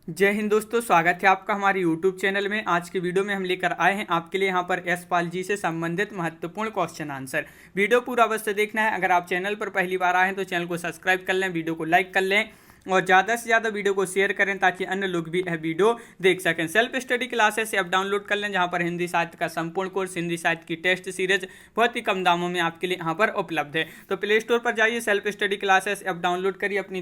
जय हिंद दोस्तों, स्वागत है आपका हमारे YouTube चैनल में। आज की वीडियो में हम लेकर आए हैं आपके लिए यहाँ पर यशपाल जी से संबंधित महत्वपूर्ण क्वेश्चन आंसर। वीडियो पूरा अवश्य देखना है। अगर आप चैनल पर पहली बार आए हैं तो चैनल को सब्सक्राइब कर लें, वीडियो को लाइक कर लें और ज़्यादा से ज़्यादा वीडियो को शेयर करें ताकि अन्य लोग भी यह वीडियो देख सकें। Self study classes app download कर लें, जहाँ पर हिंदी साहित्य का संपूर्ण कोर्स, हिंदी साहित्य की टेस्ट सीरीज बहुत ही कम दामों में आपके लिए यहाँ पर उपलब्ध है। तो प्ले स्टोर पर जाइए, self study classes app download करिए, अपनी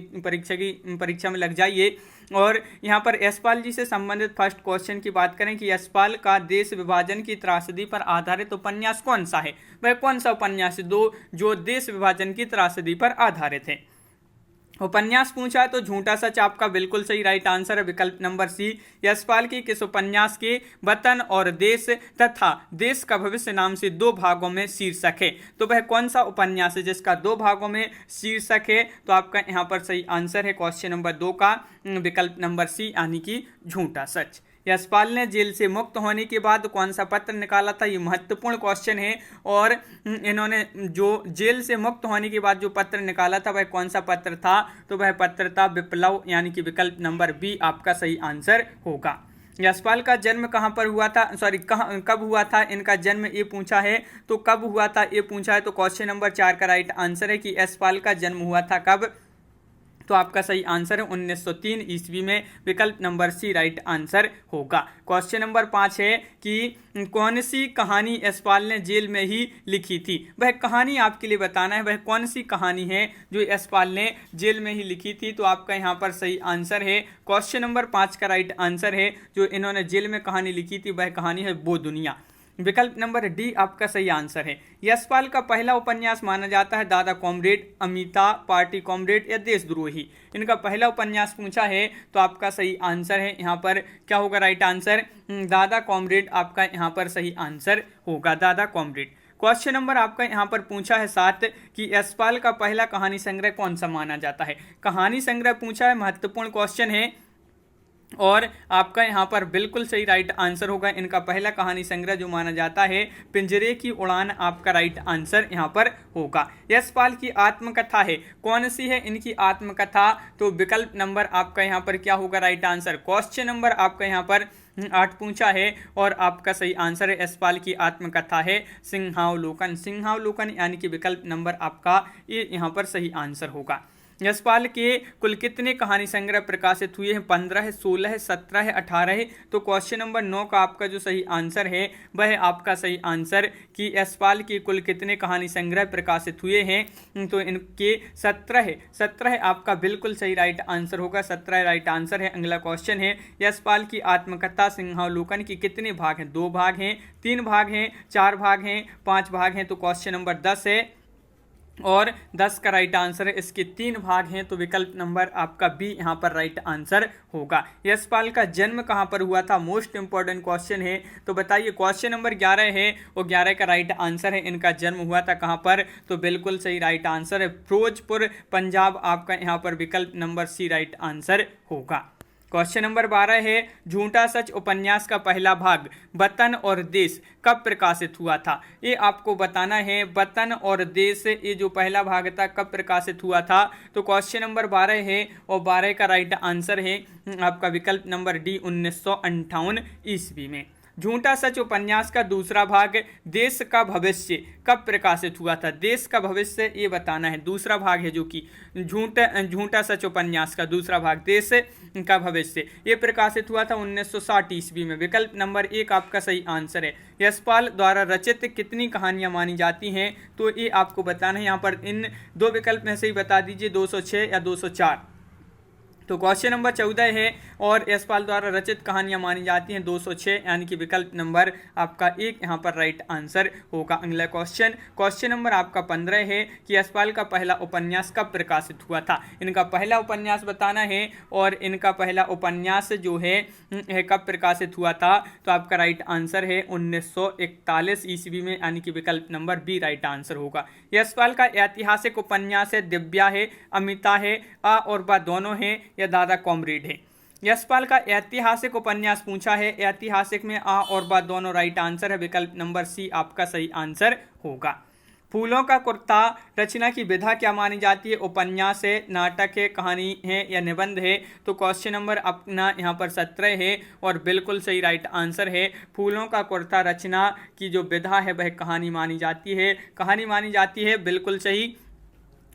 परीक्षा में लग जाइए। और यहाँ पर यशपाल जी से संबंधित फर्स्ट क्वेश्चन की बात करें कि यशपाल का देश विभाजन की त्रासदी पर आधारित उपन्यास कौन सा है। वह कौन सा उपन्यास दो जो देश विभाजन की त्रासदी पर आधारित है। उपन्यास पूछा है तो झूठा सच आपका बिल्कुल सही राइट आंसर है विकल्प नंबर सी। यशपाल की किस उपन्यास के वतन और देश तथा देश का भविष्य नाम से दो भागों में शीर्षक है। तो वह कौन सा उपन्यास है जिसका दो भागों में शीर्षक है। तो आपका यहाँ पर सही आंसर है क्वेश्चन नंबर 2 का विकल्प नंबर सी, यानी कि झूठा सच। यशपाल ने जेल से मुक्त होने के बाद कौन सा पत्र निकाला था, ये महत्वपूर्ण क्वेश्चन है। और इन्होंने जो जेल से मुक्त होने के बाद जो पत्र निकाला था वह कौन सा पत्र था, तो वह पत्र था विप्लव, यानी कि विकल्प नंबर बी आपका सही आंसर होगा। यशपाल का जन्म कहाँ पर हुआ था, कब हुआ था इनका जन्म, ये पूछा है। तो कब हुआ था ये पूछा है, तो क्वेश्चन नंबर 4 का राइट आंसर है कि यशपाल का जन्म हुआ था कब, तो आपका सही आंसर है 1903 ईस्वी में, विकल्प नंबर सी राइट आंसर होगा। क्वेश्चन नंबर 5 है कि कौन सी कहानी यशपाल ने जेल में ही लिखी थी। वह कहानी आपके लिए बताना है, वह कौन सी कहानी है जो यशपाल ने जेल में ही लिखी थी। तो आपका यहाँ पर सही आंसर है क्वेश्चन नंबर 5 का राइट आंसर है, जो इन्होंने जेल में कहानी लिखी थी वह कहानी है वो दुनिया, विकल्प नंबर डी आपका सही आंसर है। यशपाल का पहला उपन्यास माना जाता है दादा कॉमरेड, अमिता, पार्टी कॉमरेड या देशद्रोही। इनका पहला उपन्यास पूछा है तो आपका सही आंसर है यहाँ पर क्या होगा राइट आंसर, दादा कॉमरेड आपका यहाँ पर सही आंसर होगा, दादा कॉमरेड। क्वेश्चन नंबर आपका यहाँ पर पूछा है 7 कि यशपाल का पहला कहानी संग्रह कौन सा माना जाता है। कहानी संग्रह पूछा है, महत्वपूर्ण क्वेश्चन है और आपका यहाँ पर बिल्कुल सही राइट आंसर होगा। इनका पहला कहानी संग्रह जो माना जाता है पिंजरे की उड़ान, आपका राइट आंसर यहाँ पर होगा। यशपाल की आत्मकथा है, कौन सी है इनकी आत्मकथा, तो विकल्प नंबर आपका यहाँ पर क्या होगा राइट आंसर। क्वेश्चन नंबर आपका यहाँ पर 8 पूछा है और आपका सही आंसर है यशपाल की आत्मकथा है सिंहावलोकन, सिंहावलोकन यानी कि विकल्प नंबर आपका ये यहाँ पर सही आंसर होगा। यशपाल के कुल कितने कहानी संग्रह प्रकाशित हुए हैं, 15 है, 16 है, 17 है, 18 है। तो क्वेश्चन नंबर 9 का आपका जो सही आंसर है वह आपका सही आंसर कि यशपाल के कुल कितने कहानी संग्रह प्रकाशित हुए हैं, तो इनके 17 है, 17 है आपका बिल्कुल सही राइट आंसर होगा, 17 राइट आंसर है। अगला क्वेश्चन है यशपाल की आत्मकथा सिंहावलोकन के कितने भाग हैं, 2 भाग हैं, 3 भाग हैं, 4 भाग हैं, 5 भाग हैं। तो क्वेश्चन नंबर 10 है और 10 का राइट आंसर है, इसके 3 भाग हैं, तो विकल्प नंबर आपका बी यहाँ पर राइट आंसर होगा। यशपाल का जन्म कहाँ पर हुआ था, मोस्ट इंपॉर्टेंट क्वेश्चन है, तो बताइए। क्वेश्चन नंबर 11 है और 11 का राइट आंसर है इनका जन्म हुआ था कहाँ पर, तो बिल्कुल सही राइट आंसर है फिरोजपुर, पंजाब, आपका यहाँ पर विकल्प नंबर सी राइट आंसर होगा। क्वेश्चन नंबर 12 है झूठा सच उपन्यास का पहला भाग वतन और देश कब प्रकाशित हुआ था। ये आपको बताना है, वतन और देश ये जो पहला भाग था कब प्रकाशित हुआ था। तो क्वेश्चन नंबर 12 है और 12 का राइट आंसर है आपका विकल्प नंबर डी 1958 ईस्वी में। झूठा सच उपन्यास का दूसरा भाग देश का भविष्य कब प्रकाशित हुआ था। देश का भविष्य ये बताना है, दूसरा भाग है जो कि झूठा सच उपन्यास का दूसरा भाग देश का भविष्य ये प्रकाशित हुआ था 1960 ईस्वी में, विकल्प नंबर 1 आपका सही आंसर है। यशपाल द्वारा रचित कितनी कहानियां मानी जाती हैं, तो ये आपको बताना है। यहाँ पर इन 2 विकल्प में से ही बता दीजिए 206 या 204। तो क्वेश्चन नंबर 14 है और यशपाल द्वारा रचित कहानियां मानी जाती हैं 206, यानी कि विकल्प नंबर आपका 1 यहाँ पर राइट आंसर होगा। अगला क्वेश्चन नंबर आपका 15 है कि यशपाल का पहला उपन्यास कब प्रकाशित हुआ था। इनका पहला उपन्यास बताना है और इनका पहला उपन्यास जो है कब प्रकाशित हुआ था, तो आपका राइट आंसर है 1941 ईस्वी में, यानी कि विकल्प नंबर बी राइट आंसर होगा। यशपाल का ऐतिहासिक उपन्यास है दिव्या है, अमिता है, आ और बा दोनों हैं या दादा कॉमरेड है। यशपाल का ऐतिहासिक उपन्यास पूछा है, ऐतिहासिक में आ और बा दोनों राइट आंसर है, विकल्प नंबर सी आपका सही आंसर होगा। फूलों का कुर्ता रचना की विधा क्या मानी जाती है? उपन्यास है, नाटक है, कहानी है या निबंध है? तो क्वेश्चन नंबर अपना यहाँ पर 17 है और बिल्कुल सही राइट आंसर है। फूलों का कुर्ता रचना की जो विधा है वह कहानी मानी जाती है, कहानी मानी जाती है, बिल्कुल सही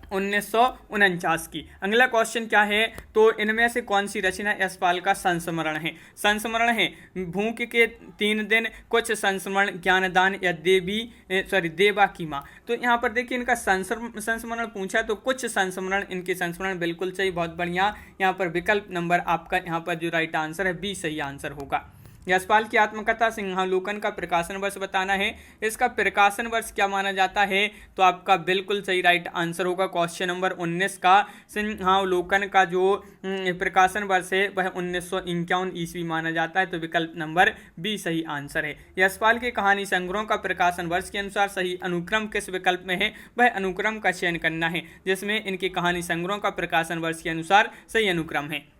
1949 की। अगला क्वेश्चन क्या है? तो इनमें से कौन सी रचना यशपाल का संस्मरण है? संस्मरण है भूख के 3 दिन, कुछ संस्मरण, ज्ञानदान या देवा की माँ। तो यहाँ पर देखिए इनका संस्मरण पूछा तो कुछ संस्मरण, इनके संस्मरण बिल्कुल सही, बहुत बढ़िया। यहाँ पर विकल्प नंबर आपका यहाँ पर जो राइट आंसर है बी सही आंसर होगा। यशपाल की आत्मकथा सिंहावलोकन का प्रकाशन वर्ष बताना है। इसका प्रकाशन वर्ष क्या माना जाता है? तो आपका बिल्कुल सही राइट आंसर होगा क्वेश्चन नंबर 19 का। सिंहावलोकन का जो प्रकाशन वर्ष है वह 1951 ईस्वी माना जाता है, तो विकल्प नंबर बी सही आंसर है। यशपाल के कहानी संग्रहों का प्रकाशन वर्ष के अनुसार सही अनुक्रम किस विकल्प में है? वह अनुक्रम का चयन करना है जिसमें इनके कहानी संग्रहों का प्रकाशन वर्ष के अनुसार सही अनुक्रम है।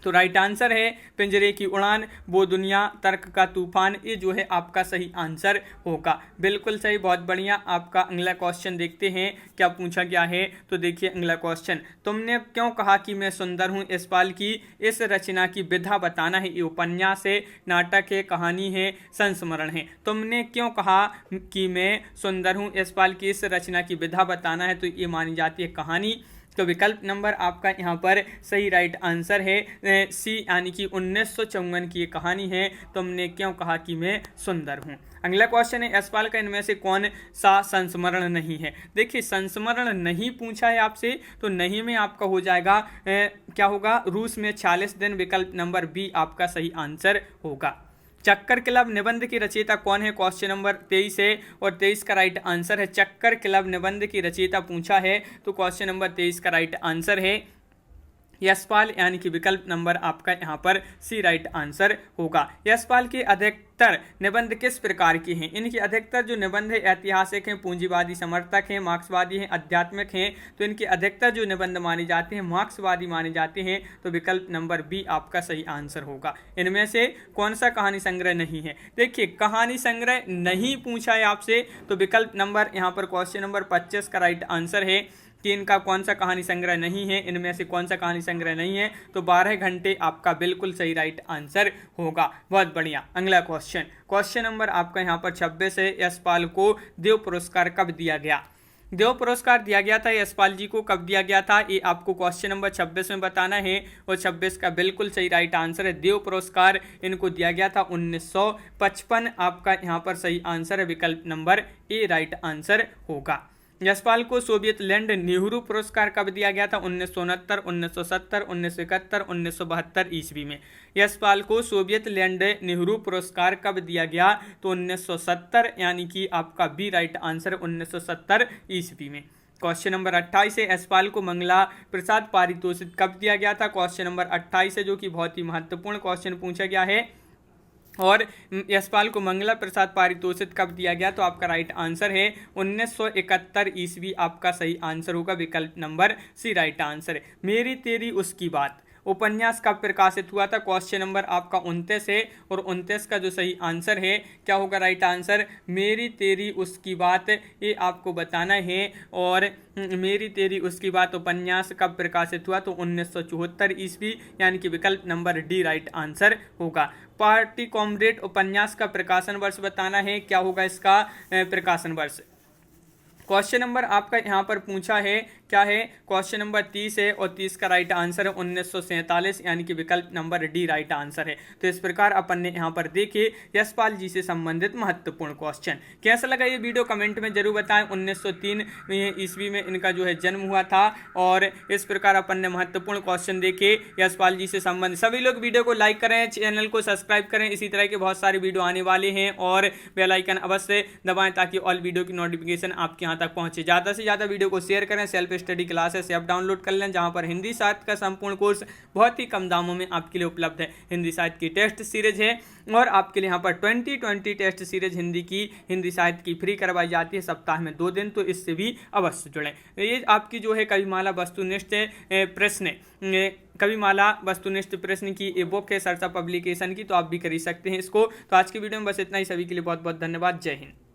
तो राइट आंसर है पिंजरे की उड़ान, वो दुनिया, तर्क का तूफान, ये जो है आपका सही आंसर होगा, बिल्कुल सही, बहुत बढ़िया। आपका अगला क्वेश्चन देखते हैं क्या पूछा गया है। तो देखिए अगला क्वेश्चन, तुमने क्यों कहा कि मैं सुंदर हूँ? यशपाल की इस रचना की विधा बताना है। ये उपन्यास है, नाटक है, कहानी है, संस्मरण है। तुमने क्यों कहा कि मैं सुंदर हूँ? यशपाल की इस रचना की विधा बताना है, तो ये मानी जाती है कहानी। तो विकल्प नंबर आपका यहाँ पर सही राइट आंसर है सी, यानी कि 1954 की ये कहानी है, तुमने क्यों कहा कि मैं सुंदर हूँ। अगला क्वेश्चन है, यशपाल का इनमें से कौन सा संस्मरण नहीं है? देखिए संस्मरण नहीं पूछा है आपसे, तो नहीं में आपका हो जाएगा क्या होगा? रूस में 46 दिन, विकल्प नंबर बी आपका सही आंसर होगा। चक्कर क्लब निबंध की रचयिता कौन है? क्वेश्चन नंबर 23 है और 23 का राइट आंसर है चक्कर क्लब निबंध की रचयिता पूछा है, तो क्वेश्चन नंबर 23 का राइट आंसर है यशपाल, यानी कि विकल्प नंबर आपका यहाँ पर सी राइट आंसर होगा। यशपाल के अधिकतर निबंध किस प्रकार के हैं? इनके अधिकतर जो निबंध है ऐतिहासिक हैं, पूंजीवादी समर्थक हैं, मार्क्सवादी हैं, आध्यात्मिक हैं। तो इनके अधिकतर जो निबंध माने जाते हैं मार्क्सवादी माने जाते हैं, तो विकल्प नंबर बी आपका सही आंसर होगा। इनमें से कौन सा कहानी संग्रह नहीं है? देखिए कहानी संग्रह नहीं पूछा है आपसे, तो विकल्प नंबर यहाँ पर क्वेश्चन नंबर 25 का राइट आंसर है कि इनका कौन सा कहानी संग्रह नहीं है, इनमें से कौन सा कहानी संग्रह नहीं है, तो 12 घंटे आपका बिल्कुल सही राइट आंसर होगा, बहुत बढ़िया। अगला क्वेश्चन नंबर आपका यहाँ पर 26 है, यशपाल को देव पुरस्कार कब दिया गया? देव पुरस्कार दिया गया था यशपाल जी को, कब दिया गया था ये आपको क्वेश्चन नंबर 26 में बताना है, और 26 का बिल्कुल सही राइट आंसर है देव पुरस्कार इनको दिया गया था 1955, आपका यहाँ पर सही आंसर है विकल्प नंबर ए राइट आंसर होगा। यशपाल को सोवियत लैंड नेहरू पुरस्कार कब दिया गया था? 1969, 1970, 1971, 1972 ईस्वी में। यशपाल को सोवियत लैंड नेहरू पुरस्कार कब दिया गया? तो 1970, यानी कि आपका बी राइट आंसर 1970 ईस्वी में। क्वेश्चन नंबर 28 है, यशपाल को मंगला प्रसाद पारितोषिक कब दिया गया था? क्वेश्चन नंबर 28 है जो कि बहुत ही महत्वपूर्ण क्वेश्चन पूछा गया है, और यशपाल को मंगला प्रसाद पारितोषिक कब दिया गया? तो आपका राइट आंसर है 1971 ईस्वी, आपका सही आंसर होगा, विकल्प नंबर सी राइट आंसर है। मेरी तेरी उसकी बात उपन्यास कब प्रकाशित हुआ था? क्वेश्चन नंबर आपका 29 है, और 29 का जो सही आंसर है क्या होगा राइट आंसर? मेरी तेरी उसकी बात, ये आपको बताना है। और मेरी तेरी उसकी बात उपन्यास कब प्रकाशित हुआ? तो 1974 ईस्वी, यानी कि विकल्प नंबर डी राइट आंसर होगा। पार्टी कॉमरेड उपन्यास का प्रकाशन वर्ष बताना है, क्या होगा इसका प्रकाशन वर्ष? क्वेश्चन नंबर आपका यहाँ पर पूछा है क्या है? क्वेश्चन नंबर 30 है, और 30 का राइट आंसर है 1947, यानी कि विकल्प नंबर डी राइट आंसर है। तो इस प्रकार अपन ने यहाँ पर देखे यशपाल जी से संबंधित महत्वपूर्ण क्वेश्चन। कैसा लगा ये वीडियो कमेंट में जरूर बताएं। 1903 ईस्वी में इनका जो है जन्म हुआ था, और इस प्रकार अपन ने महत्वपूर्ण क्वेश्चन देखे यशपाल जी से संबंधित। सभी लोग वीडियो को लाइक करें, चैनल को सब्सक्राइब करें, इसी तरह के बहुत सारे वीडियो आने वाले हैं, और बेल आइकन अवश्य दबाएं ताकि ऑल वीडियो की नोटिफिकेशन आपके यहाँ तक पहुंचे। ज़्यादा से ज़्यादा वीडियो को शेयर करें। Self study classes app download कर लें, जहां पर हिंदी साहित्य का संपूर्ण कोर्स बहुत ही कम दामों में आपके लिए उपलब्ध है। हिंदी साहित्य की टेस्ट सीरीज है, और आपके लिए यहाँ पर 2020 टेस्ट सीरीज हिंदी साहित्य की फ्री करवाई जाती है सप्ताह में 2 दिन, तो इससे भी अवश्य जुड़ें। ये आपकी जो है कविमाला वस्तुनिष्ठ प्रश्न कविमाला वस्तुनिष्ठ प्रश्न की ए बुक है सरसा पब्लिकेशन की, तो आप भी खरीद सकते हैं इसको। तो आज की वीडियो में बस इतना ही। सभी के लिए बहुत बहुत धन्यवाद। जय हिंद।